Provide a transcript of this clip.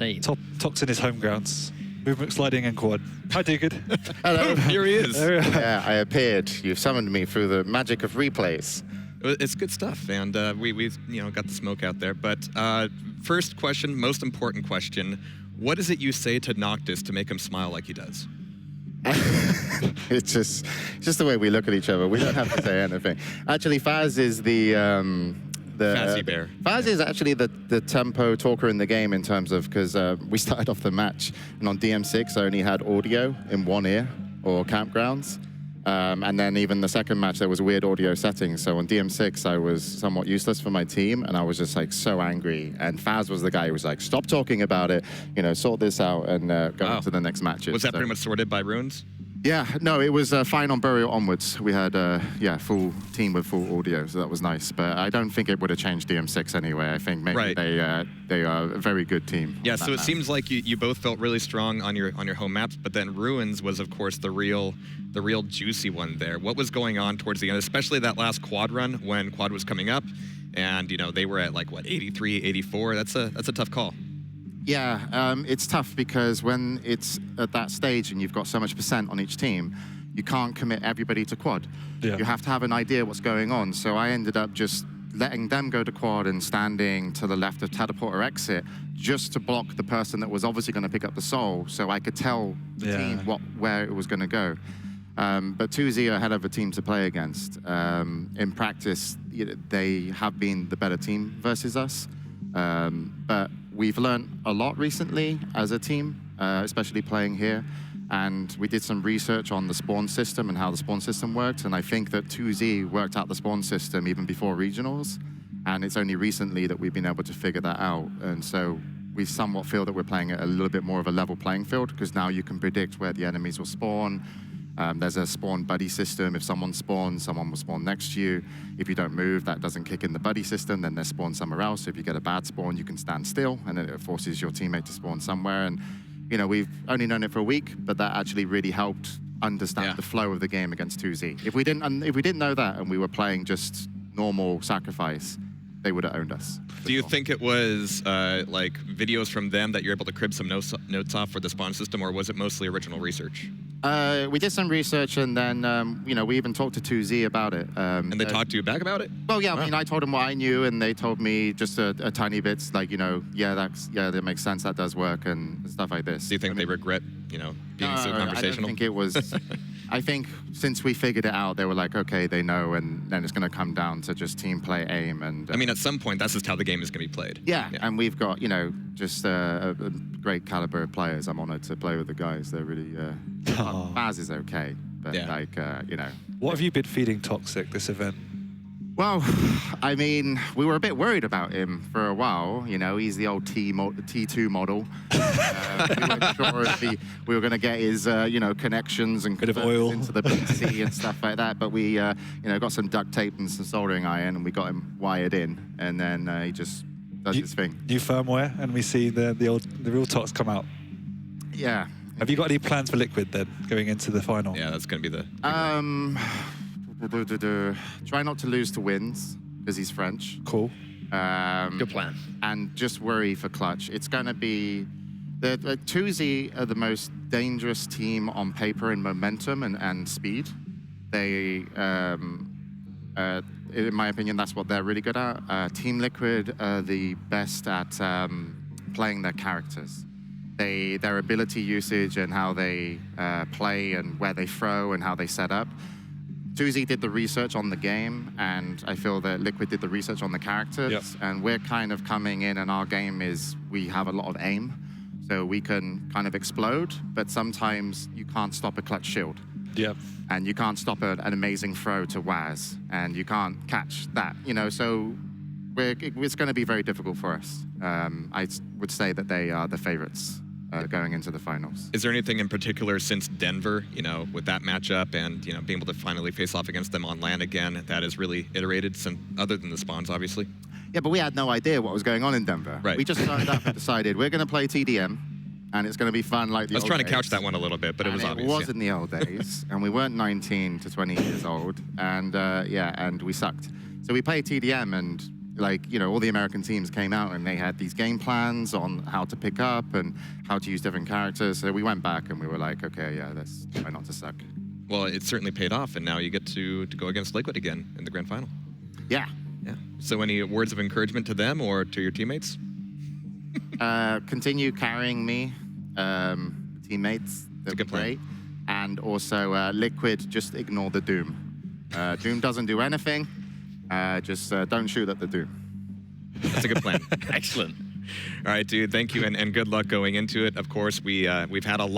Dave. Tox in his home grounds. Movement sliding and quad. Hi, do good. Hello. Here he is. Yeah, I appeared. You've summoned me through the magic of replays. It's good stuff, and we've got the smoke out there. But first question, most important question: what is it you say to Noctis to make him smile like he does? It's just the way we look at each other. We don't have to say anything. Actually, Faz is the Fazzy Bear. Faz is actually the tempo talker in the game in terms of, because we started off the match and on DM6 I only had audio in one ear or campgrounds. And then even the second match there was weird audio settings. So on DM6 I was somewhat useless for my team and I was just like so angry. And Faz was the guy who was like, stop talking about it, sort this out and go on to the next matches. Was that pretty much sorted by runes? Yeah, no, it was fine on Burial onwards. We had, full team with full audio, so that was nice. But I don't think it would have changed DM6 anyway. I think maybe they are a very good team. Yeah, so it seems like you both felt really strong on your home maps, but then Ruins was, of course, the real juicy one there. What was going on towards the end, especially that last quad run when quad was coming up, and they were at like what 83, 84. That's a tough call. Yeah, it's tough because when it's at that stage and you've got so much percent on each team, you can't commit everybody to quad. Yeah. You have to have an idea what's going on. So I ended up just letting them go to quad and standing to the left of teleporter exit just to block the person that was obviously going to pick up the soul, so I could tell the team where it was going to go. But 2Z are a hell of a team to play against. In practice, they have been the better team versus us. But we've learned a lot recently as a team, especially playing here. And we did some research on the spawn system and how the spawn system worked. And I think that 2Z worked out the spawn system even before regionals. And it's only recently that we've been able to figure that out. And so we somewhat feel that we're playing at a little bit more of a level playing field, because now you can predict where the enemies will spawn. There's a spawn buddy system. If someone spawns, someone will spawn next to you. If you don't move, that doesn't kick in the buddy system, then they're spawned somewhere else. If you get a bad spawn, you can stand still, and then it forces your teammate to spawn somewhere. And we've only known it for a week, but that actually really helped understand the flow of the game against 2Z. If we didn't know that and we were playing just normal sacrifice, they would have owned us. Do you think it was like videos from them that you're able to crib some notes off for the spawn system, or was it mostly original research? We did some research, and then we even talked to 2Z about it. And they talked to you back about it? Well, yeah. Wow. I mean, I told them what I knew, and they told me just a tiny bits, like that makes sense, that does work, and stuff like this. Do you think they regret being so conversational? I don't think it was. I think since we figured it out, they were like, okay, they know, and then it's going to come down to just team play, aim, and. I mean, at some point, that's just how the game is going to be played. Yeah, and we've got just a great caliber of players. I'm honored to play with the guys. They're really. Baz is okay, but What have you been feeding Toxic this event? Well, I mean, we were a bit worried about him for a while. He's the old T2 model. We weren't sure if we were going to get his, connections and bit of oil into the PC and stuff like that. But we, got some duct tape and some soldering iron, and we got him wired in, and then he just does his thing. New firmware, and we see the real Tox come out. Yeah. Have you got any plans for Liquid then, going into the final? Yeah, that's going to be the... Try not to lose to Wins, because he's French. Cool. Good plan. And just worry for Clutch. It's going to be... The 2Z are the most dangerous team on paper in momentum and speed. They, in my opinion, that's what they're really good at. Team Liquid are the best at playing their characters. Their ability usage and how they play and where they throw and how they set up. 2Z did the research on the game, and I feel that Liquid did the research on the characters. Yep. And we're kind of coming in, and our game is we have a lot of aim. So we can kind of explode, but sometimes you can't stop a clutch shield. Yep. And you can't stop an amazing throw to Waz, and you can't catch that. So it's going to be very difficult for us. I would say that they are the favorites. Going into the finals. Is there anything in particular since Denver, with that matchup and, being able to finally face off against them on LAN again, that has really iterated, other than the spawns, obviously? Yeah, but we had no idea what was going on in Denver. Right. We just started up and decided we're going to play TDM, and it's going to be fun like the old days. I was trying to couch that one a little bit, but it was obvious. It was in the old days, and we weren't 19 to 20 years old, and and we sucked. So we played TDM, and like, you know, all the American teams came out and they had these game plans on how to pick up and how to use different characters. So we went back and we were like, okay, yeah, let's try not to suck. Well, it certainly paid off, and now you get to go against Liquid again in the grand final. Yeah. Yeah. So any words of encouragement to them or to your teammates? Continue carrying me, teammates. That's a good plan. And also, Liquid, just ignore the Doom. Doom doesn't do anything. Just don't shoot at the Doom. That's a good plan. Excellent. All right, dude. Thank you, and good luck going into it. Of course, we've had a lot.